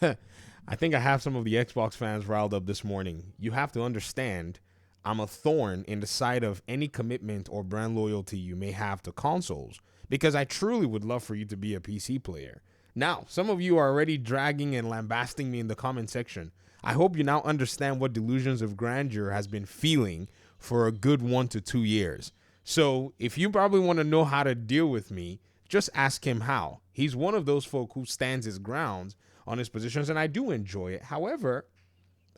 I think I have some of the Xbox fans riled up this morning. You have to understand, I'm a thorn in the side of any commitment or brand loyalty you may have to consoles because I truly would love for you to be a PC player. Now, some of you are already dragging and lambasting me in the comment section. I hope you now understand what delusions of grandeur has been feeling for a good 1 to 2 years. So, if you probably want to know how to deal with me, just ask him how. He's one of those folk who stands his grounds on his positions, and I do enjoy it. However,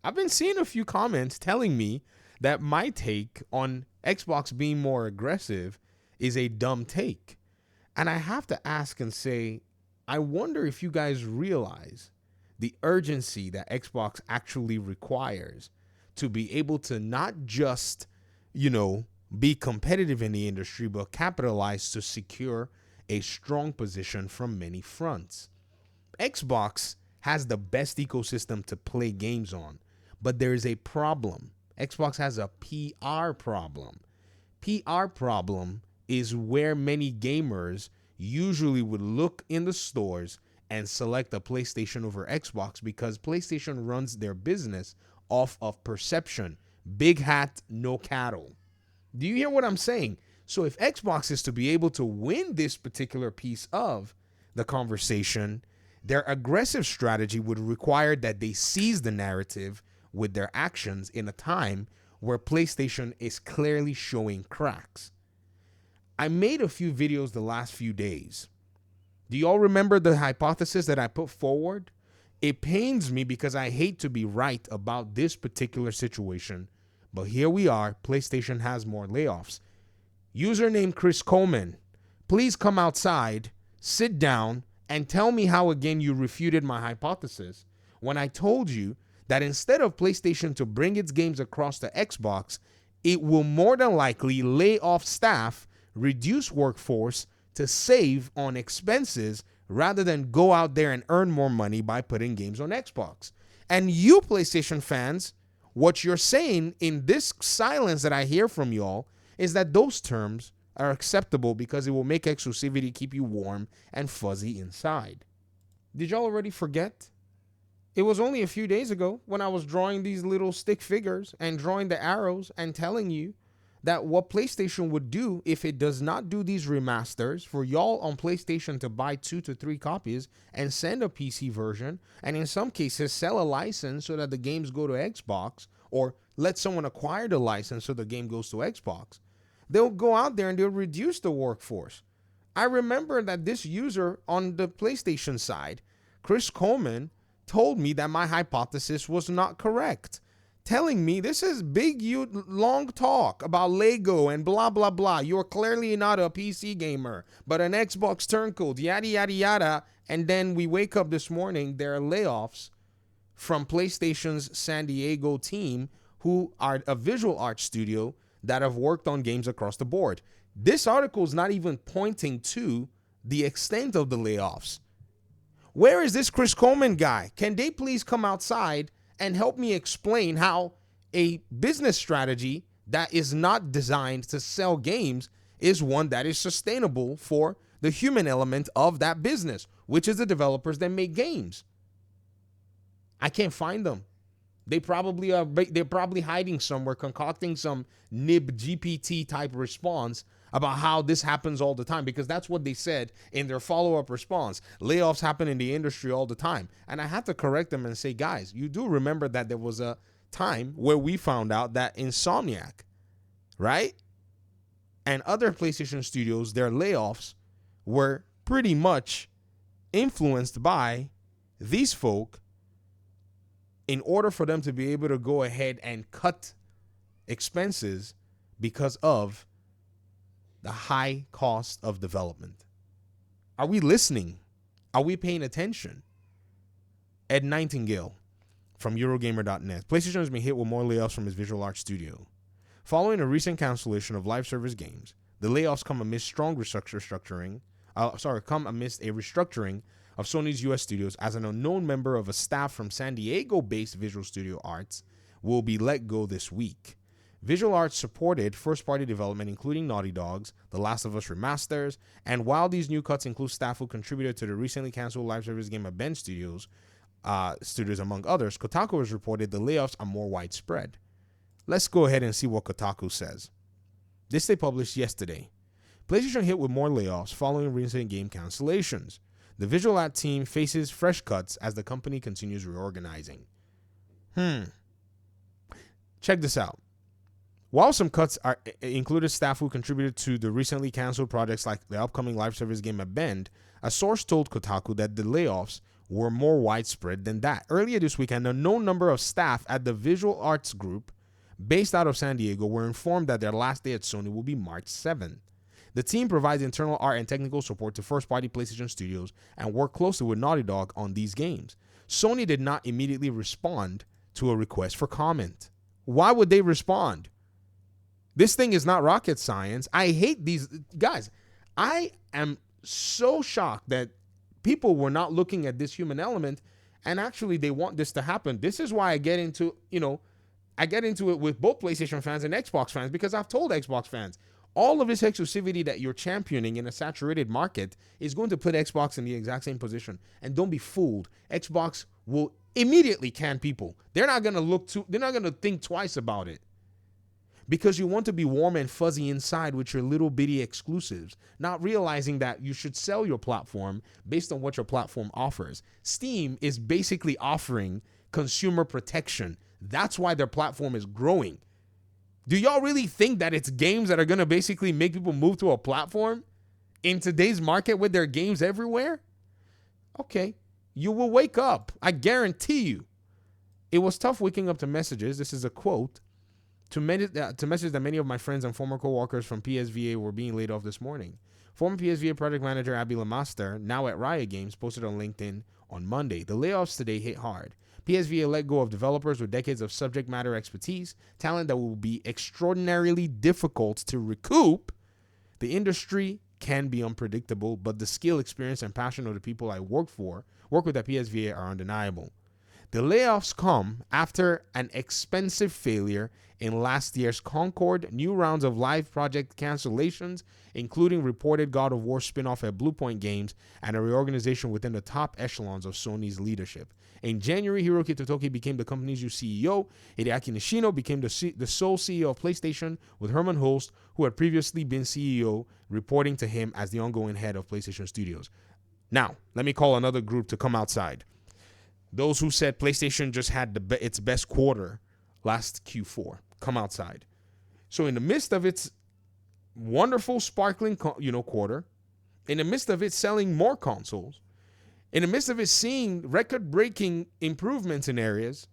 I've been seeing a few comments telling me that my take on Xbox being more aggressive is a dumb take. And I have to ask and say, I wonder if you guys realize the urgency that Xbox actually requires to be able to not just, you know, be competitive in the industry, but capitalize to secure a strong position from many fronts. Xbox has the best ecosystem to play games on, but there is a problem. Xbox has a PR problem. PR problem is where many gamers usually would look in the stores and select a PlayStation over Xbox because PlayStation runs their business off of perception. Big hat, no cattle. Do you hear what I'm saying? So if Xbox is to be able to win this particular piece of the conversation, their aggressive strategy would require that they seize the narrative with their actions in a time where PlayStation is clearly showing cracks. I made a few videos the last few days. Do you all remember the hypothesis that I put forward? It pains me because I hate to be right about this particular situation, but here we are. PlayStation has more layoffs. Username Chris Coleman, please come outside, sit down, and tell me how again you refuted my hypothesis when I told you that instead of PlayStation to bring its games across to Xbox, it will more than likely lay off staff, reduce workforce to save on expenses rather than go out there and earn more money by putting games on Xbox. And you PlayStation fans, what you're saying in this silence that I hear from y'all is that those terms are acceptable because it will make exclusivity keep you warm and fuzzy inside. Did y'all already forget? It was only a few days ago when I was drawing these little stick figures and drawing the arrows and telling you that what PlayStation would do if it does not do these remasters for y'all on PlayStation to buy 2 to 3 copies and send a PC version, and in some cases sell a license so that the games go to Xbox, or let someone acquire the license so the game goes to Xbox. They'll go out there and they'll reduce the workforce. I remember that this user on the PlayStation side, Chris Coleman, told me that my hypothesis was not correct, telling me this is big, long talk about Lego and blah, blah, blah. You're clearly not a PC gamer, but an Xbox turncoat, yada, yada, yada. And then we wake up this morning, there are layoffs from PlayStation's San Diego team, who are a visual art studio that have worked on games across the board. This article is not even pointing to the extent of the layoffs. Where is this Chris Coleman guy? Can they please come outside and help me explain how a business strategy that is not designed to sell games is one that is sustainable for the human element of that business, which is the developers that make games? I can't find them. They're probably hiding somewhere, concocting some nib GPT type response about how this happens all the time, because that's what they said in their follow-up response. Layoffs happen in the industry all the time. And I have to correct them and say, guys, you do remember that there was a time where we found out that Insomniac, right, and other PlayStation studios, their layoffs were pretty much influenced by these folk in order for them to be able to go ahead and cut expenses because of the high cost of development. Are we listening? Are we paying attention? Ed Nightingale from Eurogamer.net. PlayStation has been hit with more layoffs from its visual arts studio. Following a recent cancellation of live service games, the layoffs come amidst come amidst a restructuring of Sony's US studios, as an unknown member of a staff from San Diego-based Visual Studio Arts will be let go this week. Visual Arts supported first-party development, including Naughty Dog's The Last of Us remasters, and while these new cuts include staff who contributed to the recently canceled live service game at Bend Studios, studios, among others, Kotaku has reported the layoffs are more widespread. Let's go ahead and see what Kotaku says. This they published yesterday. PlayStation hit with more layoffs following recent game cancellations. The Visual Art team faces fresh cuts as the company continues reorganizing. Check this out. While some cuts are included staff who contributed to the recently canceled projects like the upcoming live service game at Bend, a source told Kotaku that the layoffs were more widespread than that. Earlier this weekend, a known number of staff at the visual arts group based out of San Diego were informed that their last day at Sony will be March 7th. The team provides internal art and technical support to first-party PlayStation studios and work closely with Naughty Dog on these games. Sony did not immediately respond to a request for comment. Why would they respond? This thing is not rocket science. I hate these guys. I am so shocked that people were not looking at this human element, and actually they want this to happen. This is why I get into it with both PlayStation fans and Xbox fans, because I've told Xbox fans, all of this exclusivity that you're championing in a saturated market is going to put Xbox in the exact same position. And don't be fooled. Xbox will immediately can people. They're not going to think twice about it. Because you want to be warm and fuzzy inside with your little bitty exclusives, not realizing that you should sell your platform based on what your platform offers. Steam is basically offering consumer protection. That's why their platform is growing. Do y'all really think that it's games that are going to basically make people move to a platform in today's market with their games everywhere? Okay, you will wake up. I guarantee you. It was tough waking up to messages. This is a quote. To message that many of my friends and former co-workers from PSVA were being laid off this morning. Former PSVA project manager Abby Lamaster, now at Riot Games, posted on LinkedIn on Monday. The layoffs today hit hard. PSVA let go of developers with decades of subject matter expertise, talent that will be extraordinarily difficult to recoup. The industry can be unpredictable, but the skill, experience, and passion of the people I work with at PSVA are undeniable. The layoffs come after an expensive failure in last year's Concord, new rounds of live project cancellations, including reported God of War spin-off at Bluepoint Games, and a reorganization within the top echelons of Sony's leadership. In January, Hiroki Totoki became the company's new CEO. Hideaki Nishino became the sole CEO of PlayStation, with Herman Hulst, who had previously been CEO, reporting to him as the ongoing head of PlayStation Studios. Now, let me call another group to come outside. Those who said PlayStation just had its best quarter last Q4, come outside. So in the midst of its wonderful, sparkling, quarter, in the midst of it selling more consoles, in the midst of it seeing record-breaking improvements in areas,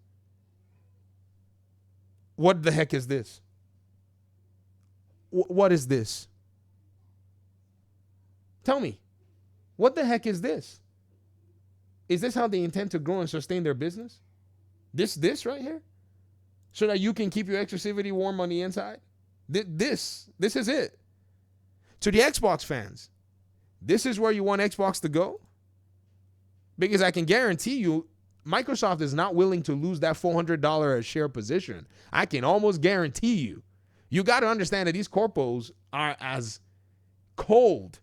what the heck is this? What is this? Tell me, what the heck is this? Is this how they intend to grow and sustain their business? This right here? So that you can keep your exclusivity warm on the inside? This is it. To the Xbox fans, this is where you want Xbox to go? Because I can guarantee you, Microsoft is not willing to lose that $400 a share position. I can almost guarantee you. You got to understand that these corpos are as cold,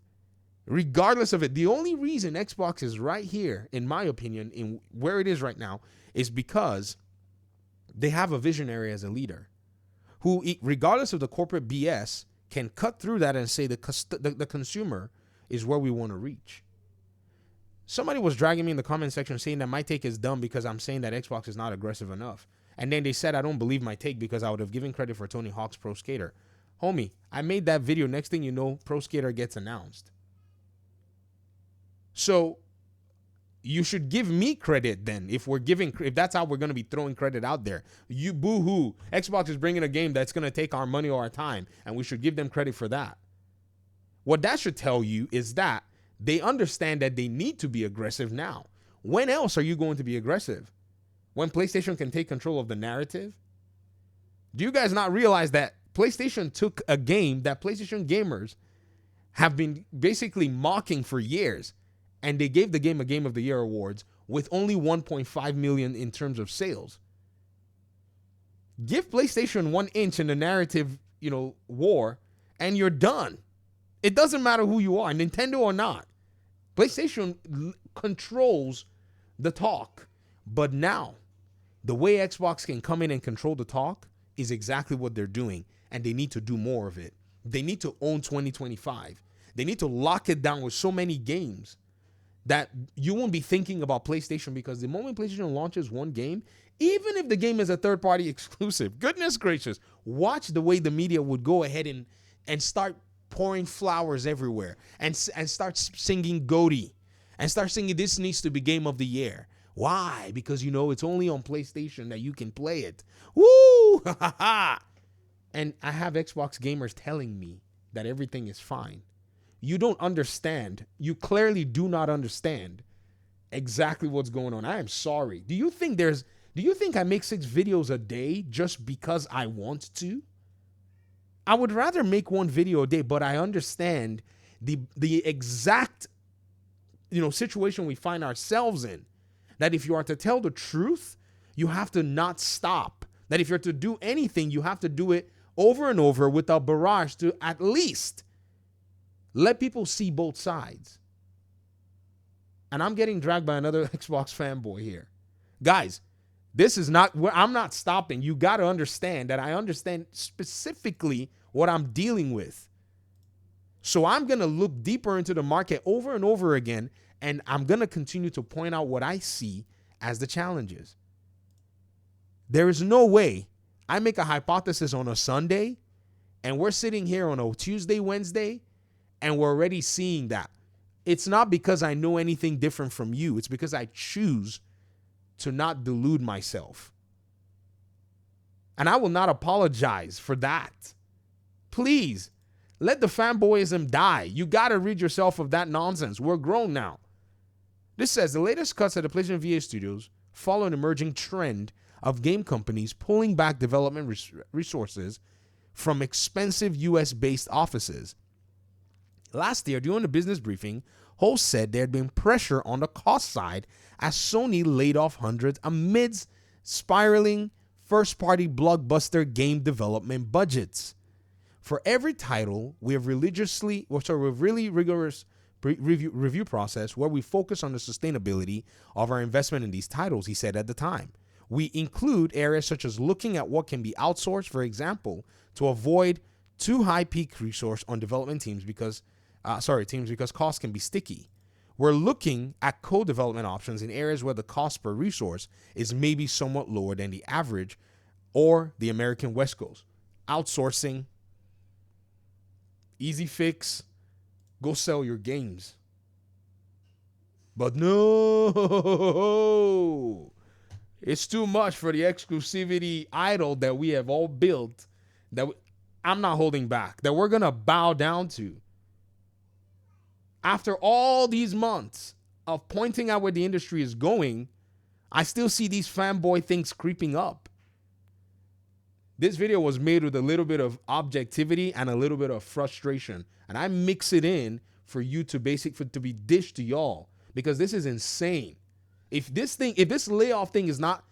regardless of it. The only reason Xbox is right here, in my opinion, in where it is right now, is because they have a visionary as a leader who, regardless of the corporate BS, can cut through that and say the consumer is where we want to reach. Somebody was dragging me in the comment section saying that my take is dumb because I'm saying that Xbox is not aggressive enough. And then they said I don't believe my take because I would have given credit for Tony Hawk's Pro Skater. Homie, I made that video. Next thing you know, Pro Skater gets announced. So you should give me credit then if that's how we're going to be throwing credit out there. You boo-hoo. Xbox is bringing a game that's going to take our money or our time, and we should give them credit for that. What that should tell you is that they understand that they need to be aggressive now. When else are you going to be aggressive? When PlayStation can take control of the narrative? Do you guys not realize that PlayStation took a game that PlayStation gamers have been basically mocking for years, and they gave the game a Game of the Year awards with only 1.5 million in terms of sales? Give PlayStation 1 inch in the narrative, war, and you're done. It doesn't matter who you are, Nintendo or not. PlayStation controls the talk. But now, the way Xbox can come in and control the talk is exactly what they're doing, and they need to do more of it. They need to own 2025. They need to lock it down with so many games that you won't be thinking about PlayStation, because the moment PlayStation launches one game, even if the game is a third-party exclusive, goodness gracious, watch the way the media would go ahead and start pouring flowers everywhere and start singing GOATY and start singing this needs to be game of the year. Why? Because, it's only on PlayStation that you can play it. Woo! And I have Xbox gamers telling me that everything is fine. You don't understand. You clearly do not understand exactly what's going on. I am sorry. Do you think I make 6 videos a day just because I want to? I would rather make 1 video a day, but I understand the exact situation we find ourselves in. That if you are to tell the truth, you have to not stop. That if you're to do anything, you have to do it over and over with a barrage to at least let people see both sides. And I'm getting dragged by another Xbox fanboy here. Guys, this is not where I'm not stopping. You got to understand that I understand specifically what I'm dealing with. So I'm going to look deeper into the market over and over again, and I'm going to continue to point out what I see as the challenges. There is no way I make a hypothesis on a Sunday, and we're sitting here on a Tuesday, Wednesday, and we're already seeing that. It's not because I know anything different from you. It's because I choose to not delude myself. And I will not apologize for that. Please, let the fanboyism die. You got to rid yourself of that nonsense. We're grown now. This says the latest cuts at the PlayStation VA studios follow an emerging trend of game companies pulling back development resources from expensive US-based offices. Last year, during a business briefing, hosts said there had been pressure on the cost side as Sony laid off hundreds amidst spiraling first-party blockbuster game development budgets. For every title, we have really rigorous review process where we focus on the sustainability of our investment in these titles, he said at the time. We include areas such as looking at what can be outsourced, for example, to avoid too high peak resource on development teams because costs can be sticky. We're looking at co-development options in areas where the cost per resource is maybe somewhat lower than the average or the American West Coast. Outsourcing, easy fix, go sell your games. But no, it's too much for the exclusivity idol that we have all built that I'm not holding back, that we're going to bow down to. After all these months of pointing out where the industry is going, I still see these fanboy things creeping up. This video was made with a little bit of objectivity and a little bit of frustration. And I mix it in for you to to be dished to y'all, because this is insane. If this layoff thing is not,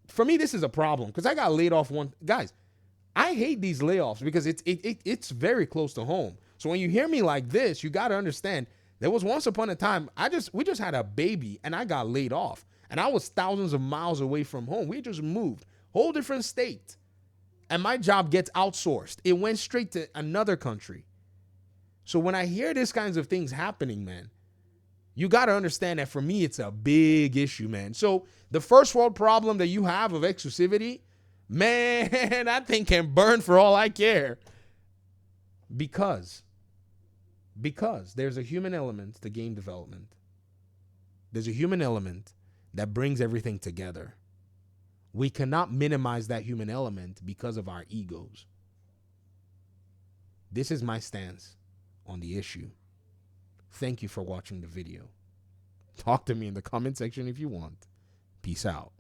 for me, this is a problem, because I got laid off guys, I hate these layoffs because it's very close to home. So when you hear me like this, you got to understand there was once upon a time, we just had a baby and I got laid off and I was thousands of miles away from home. We just moved, whole different state. And my job gets outsourced. It went straight to another country. So when I hear these kinds of things happening, man, you got to understand that for me, it's a big issue, man. So the first world problem that you have of exclusivity, man, that thing can burn for all I care. Because there's a human element to game development. There's a human element that brings everything together. We cannot minimize that human element because of our egos. This is my stance on the issue. Thank you for watching the video. Talk to me in the comment section if you want. Peace out.